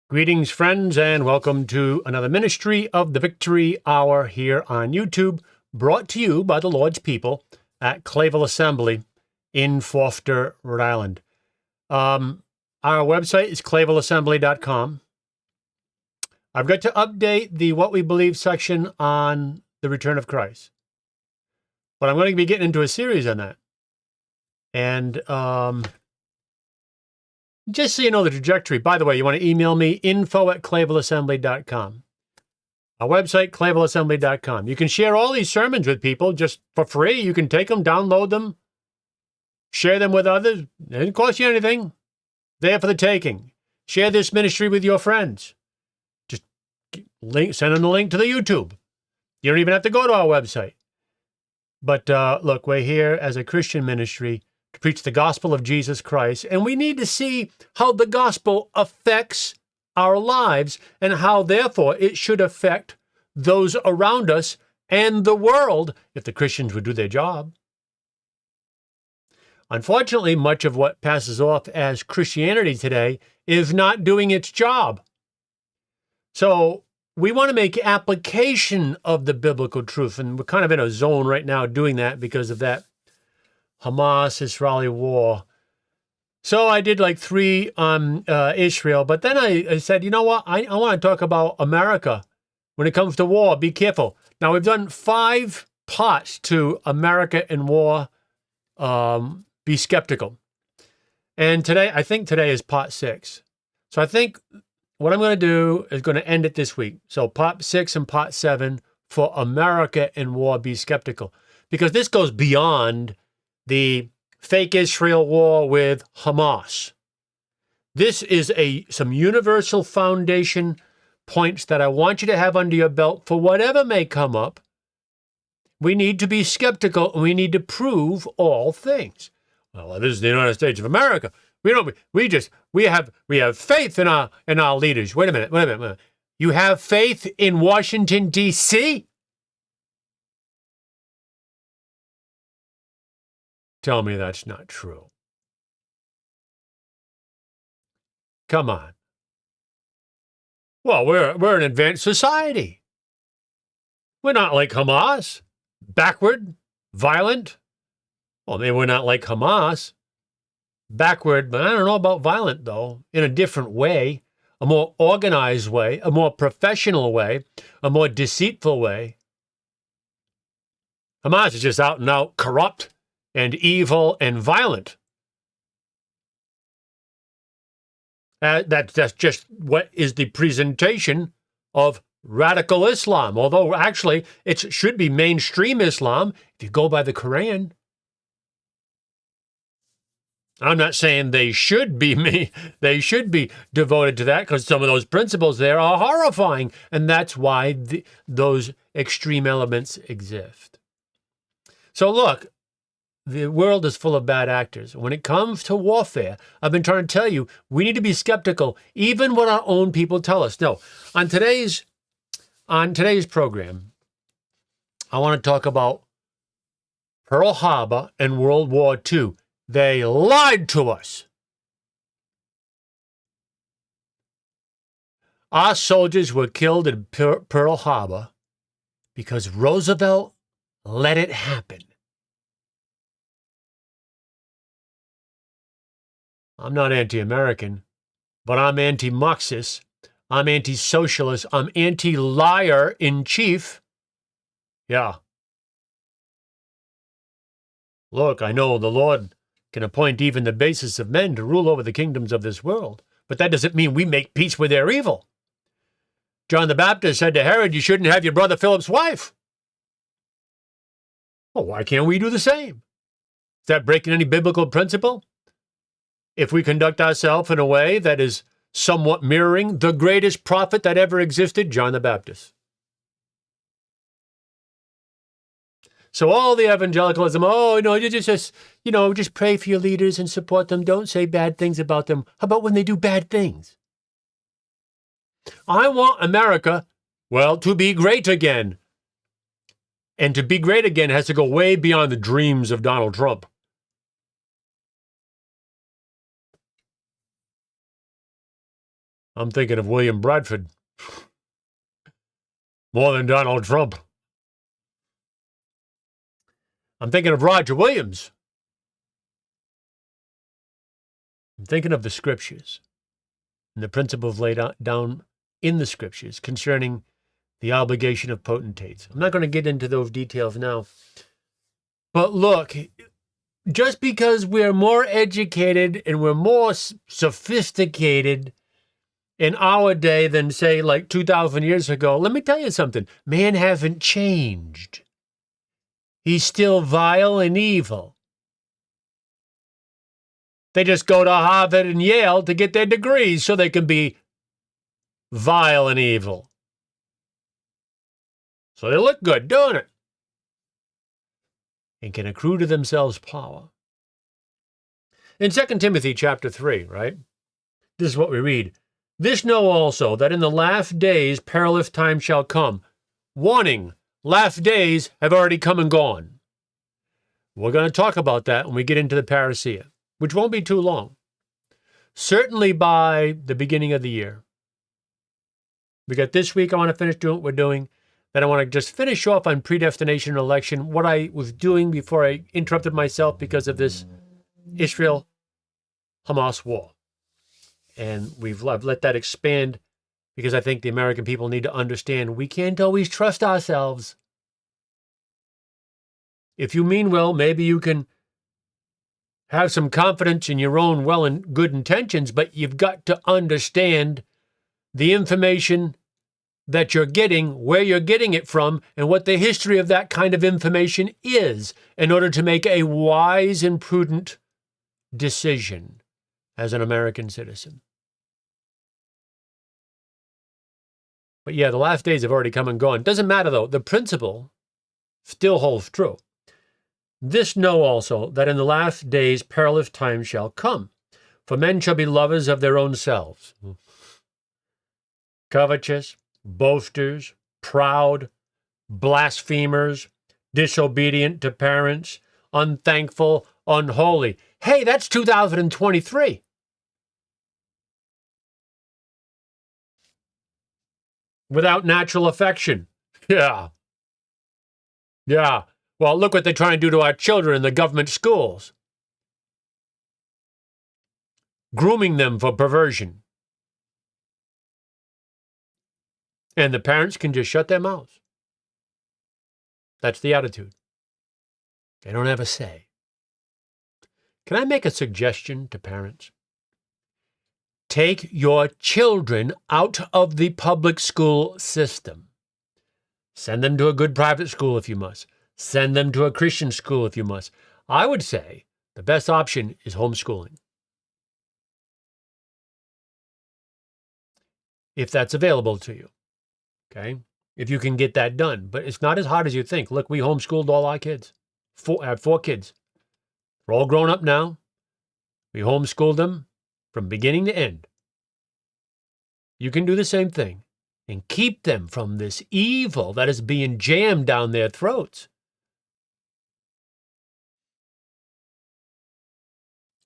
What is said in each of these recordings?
Greetings, friends, and welcome to another ministry of the Victory Hour here on YouTube, brought to you by the Lord's people at Clayville Assembly in Forster, Rhode Island. Our website is clayvilleassembly.com. I've got to update the What We Believe section on the return of Christ, but I'm going to be getting into a series on that. And just so you know the trajectory, by the way, you want to email me, info@clayvilleassembly.com. Our website, clayvilleassembly.com. You can share all these sermons with people just for free. You can take them, download them, share them with others. It doesn't cost you anything. There for the taking. Share this ministry with your friends. Just send them the link to the YouTube. You don't even have to go to our website. But look, we're here as a Christian ministry to preach the gospel of Jesus Christ, and we need to see how the gospel affects our lives and how, therefore, it should affect those around us and the world if the Christians would do their job. Unfortunately, much of what passes off as Christianity today is not doing its job. So we want to make application of the biblical truth, and we're kind of in a zone right now doing that because of that Hamas-Israeli war. So I did like 3 on Israel, but then I said, you know what? I want to talk about America. When it comes to war, be careful. Now, we've done 5 parts to America and war. Be skeptical. And today, I think today is part 6. So I think what I'm going to do is going to end it this week. So part 6 and part 7 for America and war, be skeptical. Because this goes beyond the fake Israel war with Hamas. This is some universal foundation points that I want you to have under your belt for whatever may come up. We need to be skeptical, and we need to prove all things. Well, this is the United States of America. We have faith in our leaders. Wait a minute. You have faith in Washington, D.C.? Tell me that's not true. Come on. Well, we're an advanced society. We're not like Hamas. Backward, violent. Well, maybe we're not like Hamas. Backward, but I don't know about violent, though. In a different way, a more organized way, a more professional way, a more deceitful way. Hamas is just out and out corrupt and evil and violent. That's just what is the presentation of radical Islam, although actually it should be mainstream Islam if you go by the Quran. I'm not saying they should be devoted to that, because some of those principles there are horrifying, and that's why those extreme elements exist. So look, the world is full of bad actors. When it comes to warfare, I've been trying to tell you, we need to be skeptical, even what our own people tell us. No, on today's program, I want to talk about Pearl Harbor and World War II. They lied to us. Our soldiers were killed in Pearl Harbor because Roosevelt let it happen. I'm not anti-American, but I'm anti-Marxist. I'm anti-socialist. I'm anti-liar in chief. Yeah. Look, I know the Lord can appoint even the basest of men to rule over the kingdoms of this world, but that doesn't mean we make peace with their evil. John the Baptist said to Herod, you shouldn't have your brother Philip's wife. Well, why can't we do the same? Is that breaking any biblical principle? If we conduct ourselves in a way that is somewhat mirroring the greatest prophet that ever existed, John the Baptist. So all the evangelicalism, just pray for your leaders and support them. Don't say bad things about them. How about when they do bad things? I want America, to be great again. And to be great again has to go way beyond the dreams of Donald Trump. I'm thinking of William Bradford more than Donald Trump. I'm thinking of Roger Williams. I'm thinking of the scriptures and the principles laid down in the scriptures concerning the obligation of potentates. I'm not going to get into those details now. But look, just because we're more educated and we're more sophisticated in our day than, say, like 2,000 years ago, let me tell you something. Man hasn't changed. He's still vile and evil. They just go to Harvard and Yale to get their degrees so they can be vile and evil. So they look good doing it and can accrue to themselves power. In 2 Timothy chapter 3, right? This is what we read. This know also, that in the last days perilous times shall come. Warning, last days have already come and gone. We're going to talk about that when we get into the parousia, which won't be too long. Certainly by the beginning of the year. We got this week, I want to finish doing what we're doing. Then I want to just finish off on predestination and election, what I was doing before I interrupted myself because of this Israel-Hamas war. And I've let that expand because I think the American people need to understand we can't always trust ourselves. If you mean well, maybe you can have some confidence in your own well and good intentions, but you've got to understand the information that you're getting, where you're getting it from, and what the history of that kind of information is in order to make a wise and prudent decision as an American citizen. But yeah, the last days have already come and gone. Doesn't matter, though. The principle still holds true. This know also, that in the last days perilous times shall come. For men shall be lovers of their own selves, covetous, boasters, proud, blasphemers, disobedient to parents, unthankful, unholy. Hey, that's 2023. Without natural affection. Yeah. Well, look what they're trying to do to our children in the government schools. Grooming them for perversion. And the parents can just shut their mouths. That's the attitude. They don't have a say. Can I make a suggestion to parents? Take your children out of the public school system. Send them to a good private school if you must. Send them to a Christian school if you must. I would say the best option is homeschooling. If that's available to you. Okay? If you can get that done. But it's not as hard as you think. Look, we homeschooled all our kids. I have 4 kids. They're all grown up now. We homeschooled them from beginning to end. You can do the same thing and keep them from this evil that is being jammed down their throats.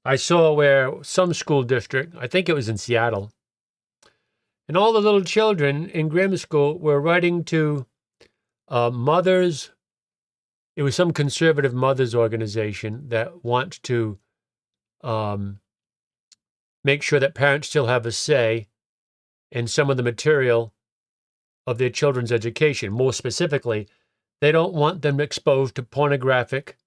I saw where some school district, I think it was in Seattle, and all the little children in grammar school were writing to mothers. It was some conservative mothers organization that wants to make sure that parents still have a say in some of the material of their children's education. More specifically, they don't want them exposed to pornographic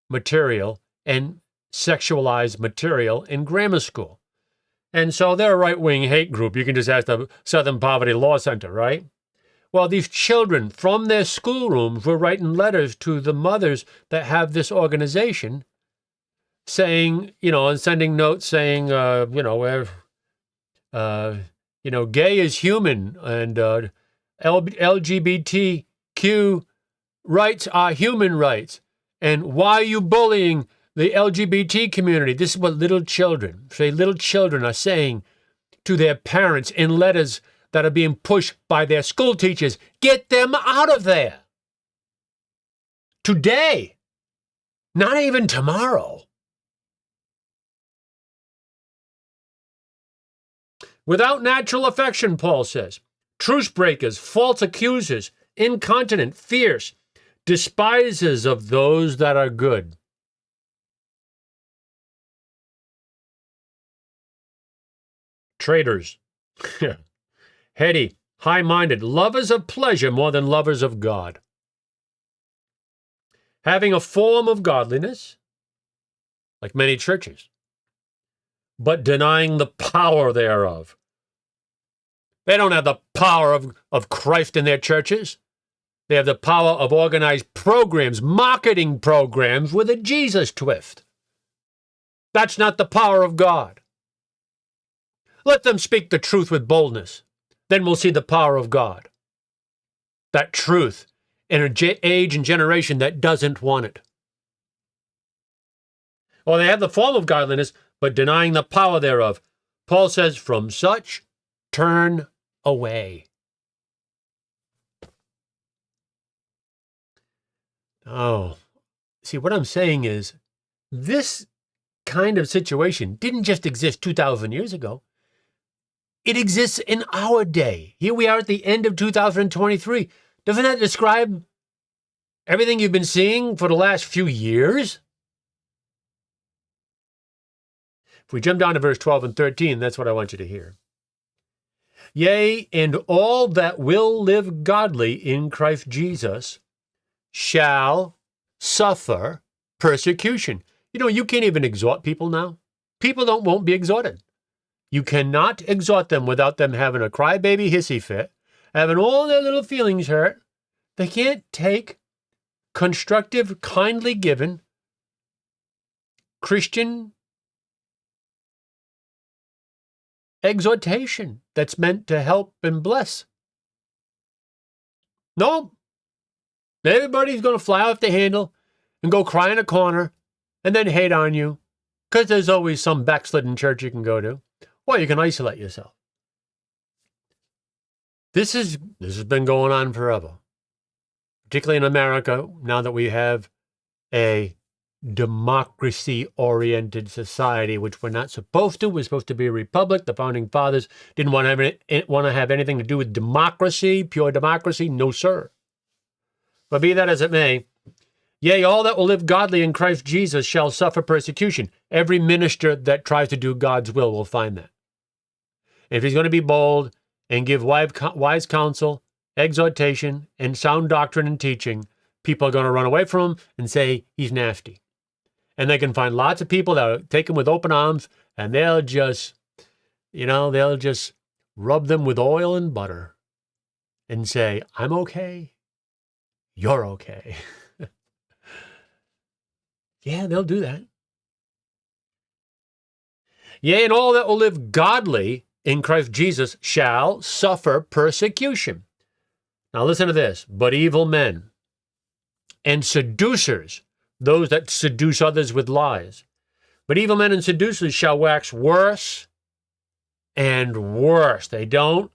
material and sexualized material in grammar school. And so they're a right-wing hate group. You can just ask the Southern Poverty Law Center, right? Well, these children from their schoolrooms were writing letters to the mothers that have this organization saying, and sending notes saying, gay is human and LGBTQ rights are human rights. And why are you bullying the LGBT community? This is what little children are saying to their parents in letters that are being pushed by their school teachers. Get them out of there. Today. Not even tomorrow. Without natural affection, Paul says. Truce breakers, false accusers, incontinent, fierce, despisers of those that are good. Traitors. Heady, high-minded, lovers of pleasure more than lovers of God. Having a form of godliness, like many churches, but denying the power thereof. They don't have the power of Christ in their churches. They have the power of organized programs, marketing programs with a Jesus twist. That's not the power of God. Let them speak the truth with boldness. Then we'll see the power of God. That truth in an age and generation that doesn't want it. Or they have the form of godliness, but denying the power thereof. Paul says, from such, turn away. Oh, see, what I'm saying is, this kind of situation didn't just exist 2,000 years ago. It exists in our day. Here we are at the end of 2023. Doesn't that describe everything you've been seeing for the last few years? If we jump down to verse 12 and 13, that's what I want you to hear. Yea, and all that will live godly in Christ Jesus shall suffer persecution. You know, you can't even exhort people now. People won't be exhorted. You cannot exhort them without them having a crybaby hissy fit, having all their little feelings hurt. They can't take constructive, kindly given Christian exhortation that's meant to help and bless. No. Everybody's going to fly off the handle and go cry in a corner and then hate on you because there's always some backslidden church you can go to. Or you can isolate yourself. This has been going on forever, particularly in America, now that we have a democracy-oriented society, which we're not supposed to. We're supposed to be a republic. The Founding Fathers didn't want to have anything to do with democracy, pure democracy. No, sir. But be that as it may, yea, all that will live godly in Christ Jesus shall suffer persecution. Every minister that tries to do God's will find that. If he's going to be bold and give wise counsel, exhortation, and sound doctrine and teaching, people are going to run away from him and say he's nasty. And they can find lots of people that take him with open arms, and they'll just rub them with oil and butter and say, I'm okay. You're okay. Yeah, they'll do that. Yea, and all that will live godly in Christ Jesus shall suffer persecution. Now listen to this. But evil men and seducers, those that seduce others with lies, but evil men and seducers shall wax worse and worse. They don't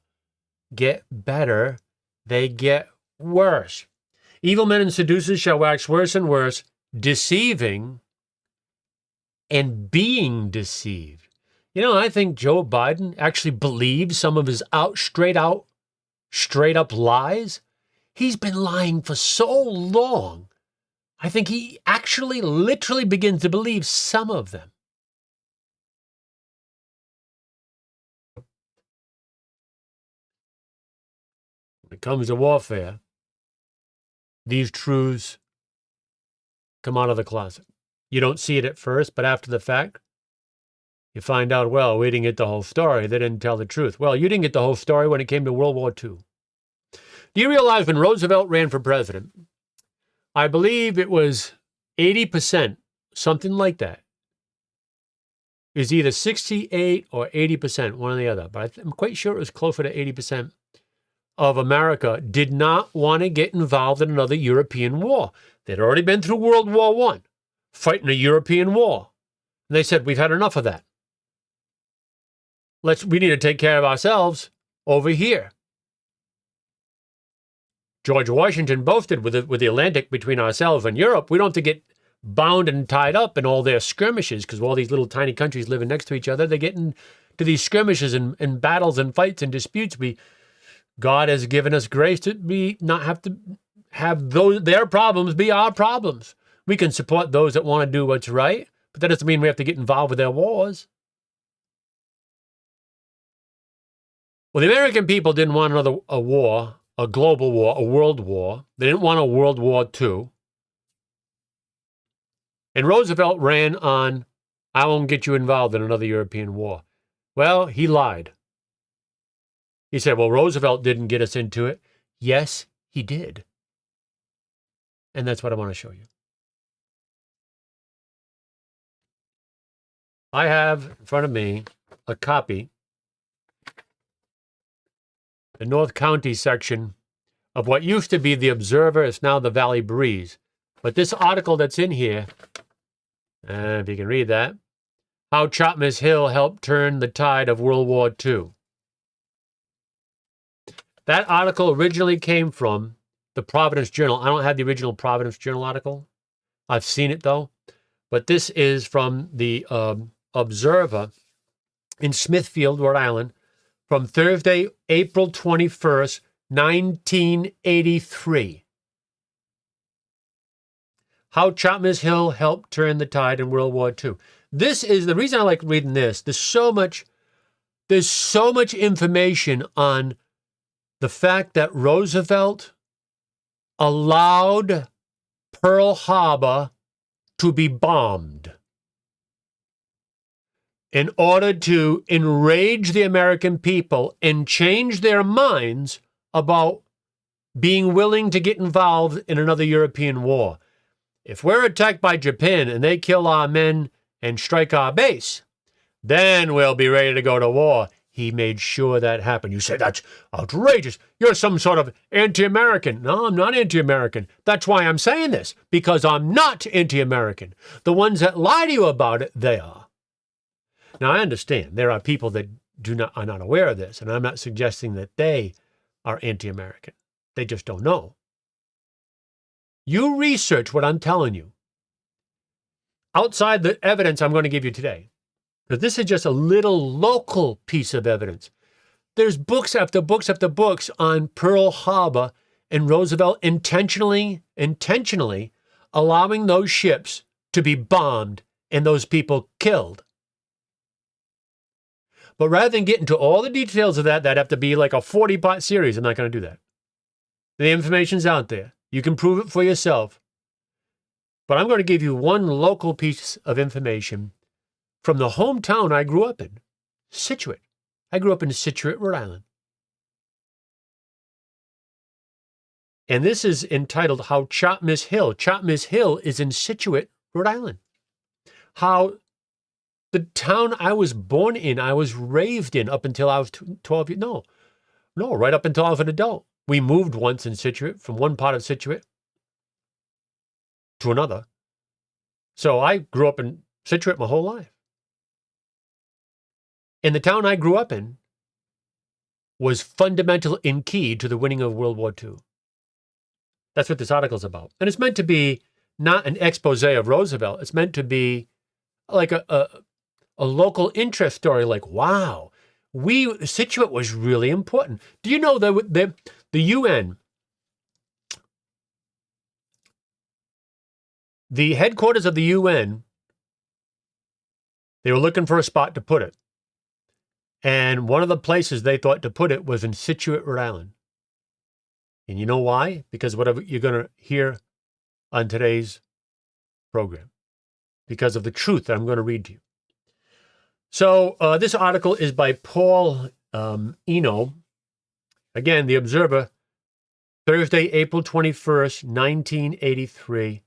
get better, they get worse. Evil men and seducers shall wax worse and worse, deceiving and being deceived. You know, I think Joe Biden actually believes some of his straight up lies. He's been lying for so long. I think he actually literally begins to believe some of them. When it comes to warfare, these truths come out of the closet. You don't see it at first, but after the fact, you find out, well, we didn't get the whole story. They didn't tell the truth. Well, you didn't get the whole story when it came to World War II. Do you realize when Roosevelt ran for president, I believe it was 80%, something like that. It was either 68 or 80%, one or the other. But I'm quite sure it was closer to 80% of America did not want to get involved in another European war. They'd already been through World War I, fighting a European war. And they said, we've had enough of that. We need to take care of ourselves over here. George Washington boasted with the Atlantic between ourselves and Europe, we don't have to get bound and tied up in all their skirmishes because all these little tiny countries living next to each other, they're getting to these skirmishes and battles and fights and disputes. God has given us grace to not have to have their problems be our problems. We can support those that want to do what's right, but that doesn't mean we have to get involved with their wars. Well, the American people didn't want a war, a global war, a world war. They didn't want a World War II. And Roosevelt ran on, I won't get you involved in another European war. Well, he lied. He said, well, Roosevelt didn't get us into it. Yes, he did. And that's what I want to show you. I have in front of me a copy, the North County section of what used to be the Observer. It's now the Valley Breeze. But this article that's in here, if you can read that, How Chapman's Hill Helped Turn the Tide of World War II. That article originally came from the Providence Journal. I don't have the original Providence Journal article. I've seen it, though. But this is from the Observer in Smithfield, Rhode Island, from Thursday, April 21st, 1983. How Chapman's Hill Helped Turn the Tide in World War II. This is the reason I like reading this. There's so much information on the fact that Roosevelt allowed Pearl Harbor to be bombed in order to enrage the American people and change their minds about being willing to get involved in another European war. If we're attacked by Japan and they kill our men and strike our base, then we'll be ready to go to war. He made sure that happened. You say, that's outrageous. You're some sort of anti-American. No, I'm not anti-American. That's why I'm saying this, because I'm not anti-American. The ones that lie to you about it, they are. Now, I understand there are people that are not aware of this, and I'm not suggesting that they are anti-American. They just don't know. You research what I'm telling you outside the evidence I'm going to give you today. Because this is just a little local piece of evidence. There's books after books after books on Pearl Harbor and Roosevelt intentionally allowing those ships to be bombed and those people killed. But rather than get into all the details of that'd have to be like a 40-part series. I'm not going to do that. The information's out there. You can prove it for yourself. But I'm going to give you one local piece of information from the hometown I grew up in, Scituate. I grew up in Scituate, Rhode Island. And this is entitled How Chapman's Hill. Chapman's Hill is in Scituate, Rhode Island. How the town I was born in, I was raised in up until I was 12 years. No, right up until I was an adult. We moved once in Scituate, from one part of Scituate to another. So I grew up in Scituate my whole life. And the town I grew up in was fundamental and key to the winning of World War II. That's what this article's about. And it's meant to be not an expose of Roosevelt. It's meant to be like a local interest story, like, wow, Scituate was really important. Do you know that the UN, the headquarters of the UN, they were looking for a spot to put it. And one of the places they thought to put it was in Scituate, Rhode Island. And you know why? Because whatever you're going to hear on today's program. Because of the truth that I'm going to read to you. So this article is by Paul Eno. Again, The Observer, Thursday, April 21st, 1983,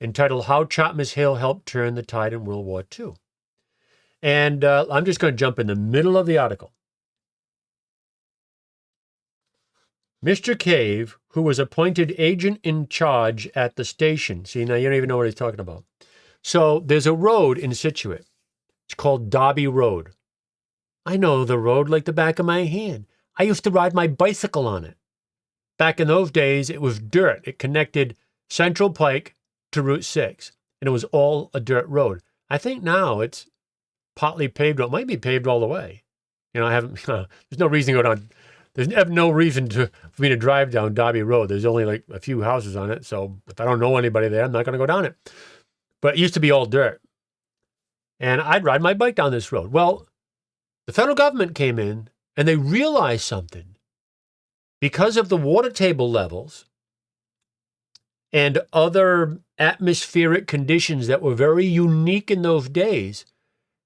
entitled How Chapman's Hill Helped Turn the Tide in World War II. And I'm just going to jump in the middle of the article. Mr. Cave, who was appointed agent in charge at the station. See, now you don't even know what he's talking about. So there's a road in Scituate. It's called Darby Road. I know the road like the back of my hand. I used to ride my bicycle on it. Back in those days, it was dirt. It connected Central Pike to Route 6, and it was all a dirt road. I think now it's partly paved road. It might be paved all the way. I haven't, there's no reason to go down. There's no reason for me to drive down Derby Road. There's only like a few houses on it. So if I don't know anybody there, I'm not going to go down it. But it used to be all dirt. And I'd ride my bike down this road. Well, the federal government came in and they realized something. Because of the water table levels and other atmospheric conditions that were very unique in those days,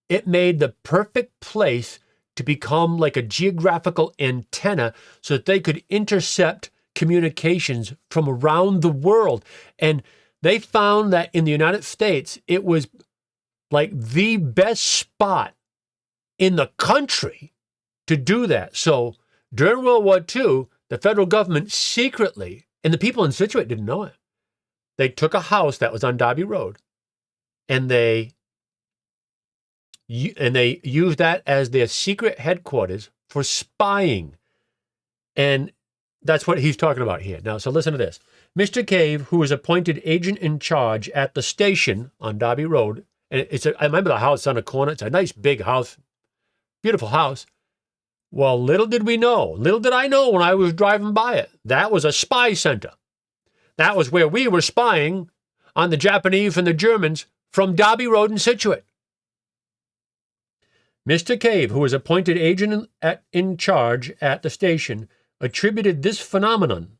it made the perfect place to become like a geographical antenna so that they could intercept communications from around the world. And they found that in the United States, it was like the best spot in the country to do that. So during World War II, the federal government secretly, and the people in Scituate didn't know it, they took a house that was on Derby Road and they used that as their secret headquarters for spying. And that's what he's talking about here. Now, so listen to this. Mr. Cave, who was appointed agent in charge at the station on Derby Road, and I remember the house on the corner. It's a nice big house, beautiful house. Well, little did I know when I was driving by it, that was a spy center. That was where we were spying on the Japanese and the Germans from Derby Road in Scituate. Mr. Cave, who was appointed agent in charge at the station, attributed this phenomenon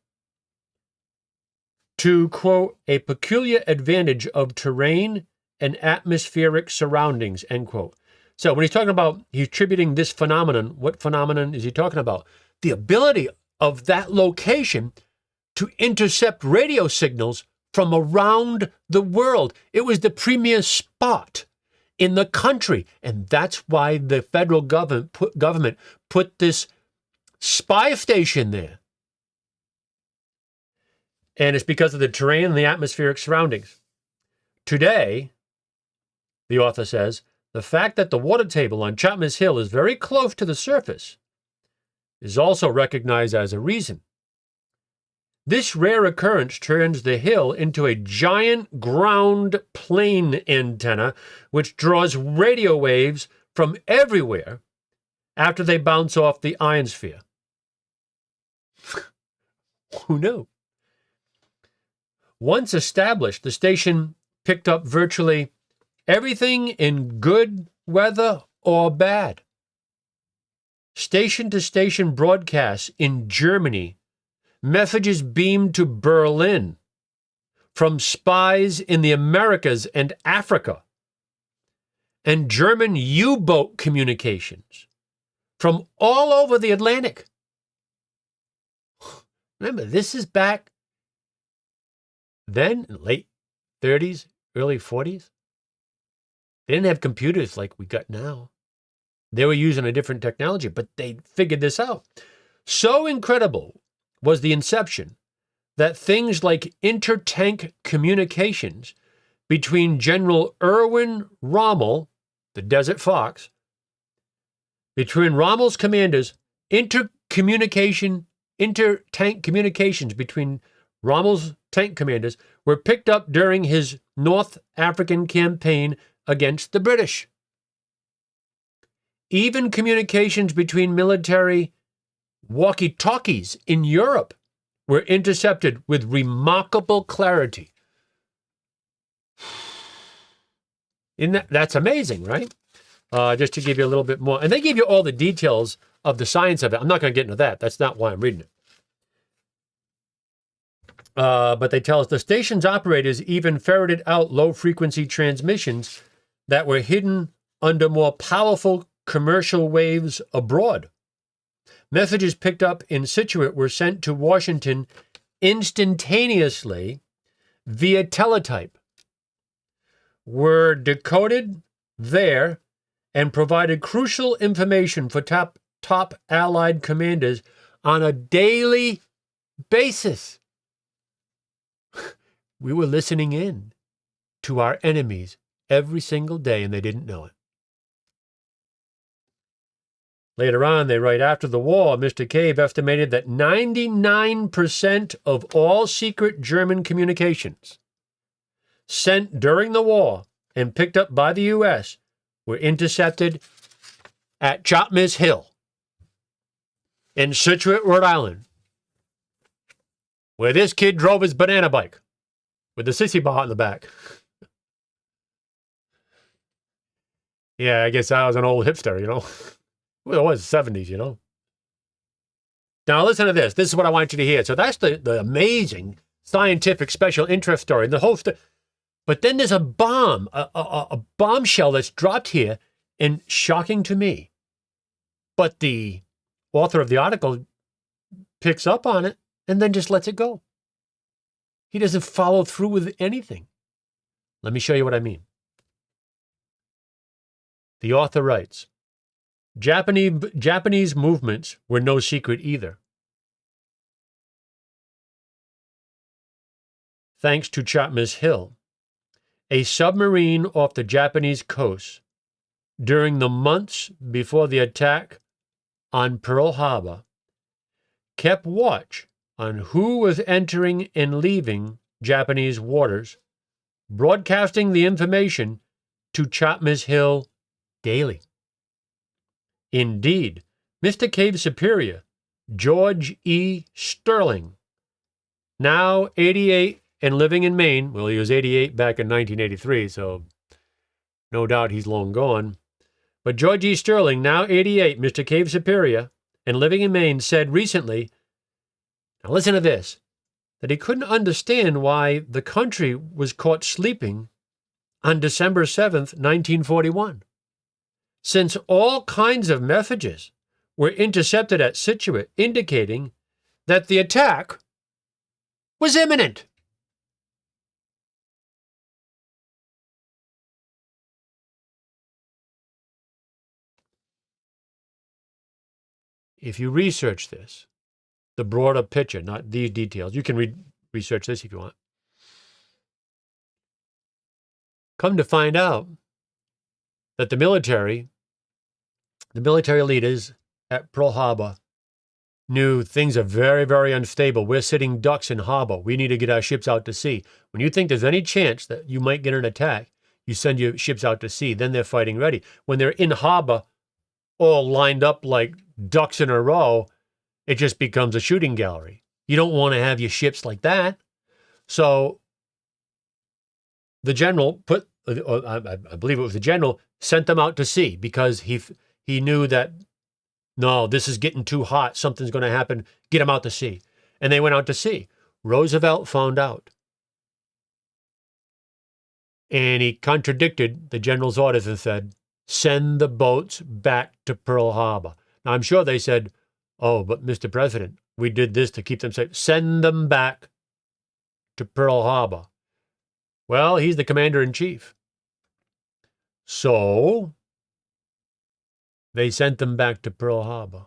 to, quote, a peculiar advantage of terrain and atmospheric surroundings, end quote. So when he's attributing this phenomenon, what phenomenon is he talking about? The ability of that location to intercept radio signals from around the world. It was the premier spot in the country. And that's why the federal government put this spy station there. And it's because of the terrain and the atmospheric surroundings. Today, the author says, the fact that the water table on Chapman's Hill is very close to the surface is also recognized as a reason. This rare occurrence turns the hill into a giant ground plane antenna which draws radio waves from everywhere after they bounce off the ionosphere. Who knew? Once established, the station picked up virtually everything in good weather or bad. Station-to-station broadcasts in Germany, messages beamed to Berlin from spies in the Americas and Africa, and German U-boat communications from all over the Atlantic. Remember, this is back then, late 30s, early 40s. They didn't have computers like we got now. They were using a different technology, but they figured this out. So incredible was the inception that things like inter-tank communications between General Erwin Rommel, the Desert Fox, between Rommel's commanders, inter-tank communications between Rommel's tank commanders were picked up during his North African campaign against the British. Even communications between military walkie-talkies in Europe were intercepted with remarkable clarity. That's amazing, right? Just to give you a little bit more. And they give you all the details of the science of it. I'm not going to get into that. That's not why I'm reading it. But they tell us the station's operators even ferreted out low-frequency transmissions that were hidden under more powerful commercial waves abroad. Messages picked up in Scituate were sent to Washington instantaneously via teletype, were decoded there, and provided crucial information for top Allied commanders on a daily basis. We were listening in to our enemies every single day, and they didn't know it. Later on, they write, after the war, Mr. Cave estimated that 99% of all secret German communications sent during the war and picked up by the U.S. were intercepted at Chapman's Hill in Scituate, Rhode Island, where this kid drove his banana bike with the sissy bar in the back. Yeah, I guess I was an old hipster, you know. Well, it was the 70s, you know. Now, listen to this. This is what I want you to hear. So that's the amazing scientific special interest story. The whole but then there's a bomb, a bombshell that's dropped here, and shocking to me. But the author of the article picks up on it and then just lets it go. He doesn't follow through with anything. Let me show you what I mean. The author writes, Japanese movements were no secret either. Thanks to Chapman's Hill, a submarine off the Japanese coast during the months before the attack on Pearl Harbor kept watch on who was entering and leaving Japanese waters, broadcasting the information to Chapman's Hill daily. Indeed, Mr. Cave Superior George E. Sterling, now 88 and living in Maine, well, he was 88 back in 1983, so no doubt he's long gone. But George E. Sterling, now 88, Mr. Cave Superior, and living in Maine, said recently, now listen to this, that he couldn't understand why the country was caught sleeping on December 7th, 1941. Since all kinds of messages were intercepted at Scituate, indicating that the attack was imminent. If you research this, the broader picture, not these details, you can research this if you want. Come to find out that the military leaders at Pearl Harbor knew things are very, very unstable. We're sitting ducks in harbor. We need to get our ships out to sea. When you think there's any chance that you might get an attack, you send your ships out to sea. Then they're fighting ready. When they're in harbor, all lined up like ducks in a row, it just becomes a shooting gallery. You don't want to have your ships like that. So the general I believe it was the general, sent them out to sea because he knew that, no, this is getting too hot. Something's going to happen. Get them out to sea. And they went out to sea. Roosevelt found out. And he contradicted the general's orders and said, send the boats back to Pearl Harbor. Now, I'm sure they said, oh, but Mr. President, we did this to keep them safe. Send them back to Pearl Harbor. Well, he's the commander-in-chief. So they sent them back to Pearl Harbor.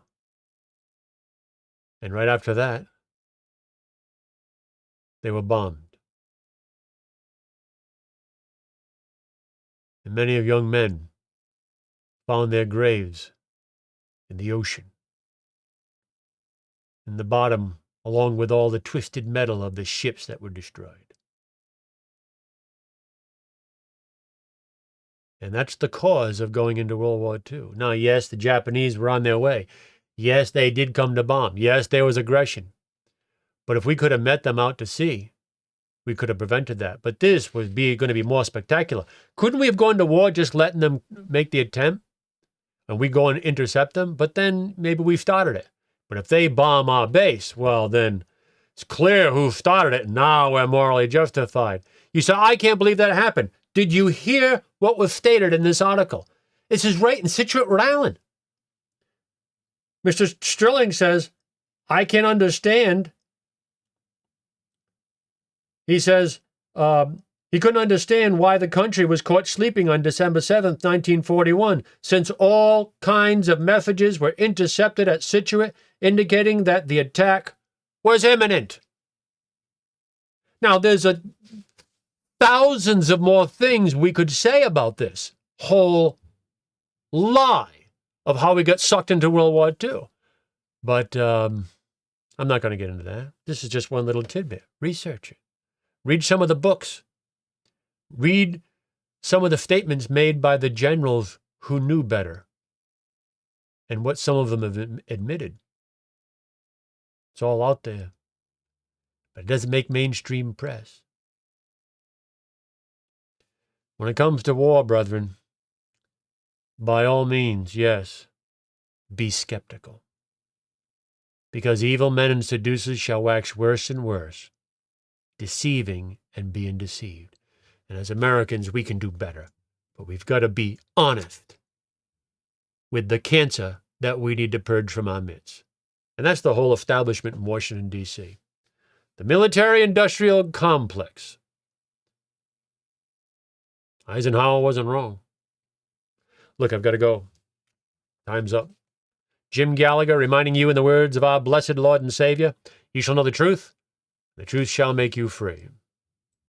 And right after that, they were bombed. And many of young men found their graves in the ocean, in the bottom, along with all the twisted metal of the ships that were destroyed. And that's the cause of going into World War II. Now, yes, the Japanese were on their way. Yes, they did come to bomb. Yes, there was aggression. But if we could have met them out to sea, we could have prevented that. But this was going to be more spectacular. Couldn't we have gone to war just letting them make the attempt and we go and intercept them? But then maybe we started it. But if they bomb our base, well, then it's clear who started it. Now we're morally justified. You say, I can't believe that happened. Did you hear what was stated in this article? This is right in Scituate, Rhode Island. Mr. Sterling says, I can understand. He says he couldn't understand why the country was caught sleeping on December 7th, 1941, since all kinds of messages were intercepted at Scituate, indicating that the attack was imminent. Now, there's thousands of more things we could say about this whole lie of how we got sucked into World War II. But I'm not going to get into that. This is just one little tidbit. Research it. Read some of the books. Read some of the statements made by the generals who knew better, and what some of them have admitted. It's all out there, but it doesn't make mainstream press. When it comes to war, brethren, by all means, yes, be skeptical. Because evil men and seducers shall wax worse and worse, deceiving and being deceived. And as Americans, we can do better. But we've got to be honest with the cancer that we need to purge from our midst. And that's the whole establishment in Washington, D.C. The military-industrial complex. Eisenhower wasn't wrong. Look, I've got to go. Time's up. Jim Gallagher reminding you in the words of our blessed Lord and Savior, you shall know the truth shall make you free.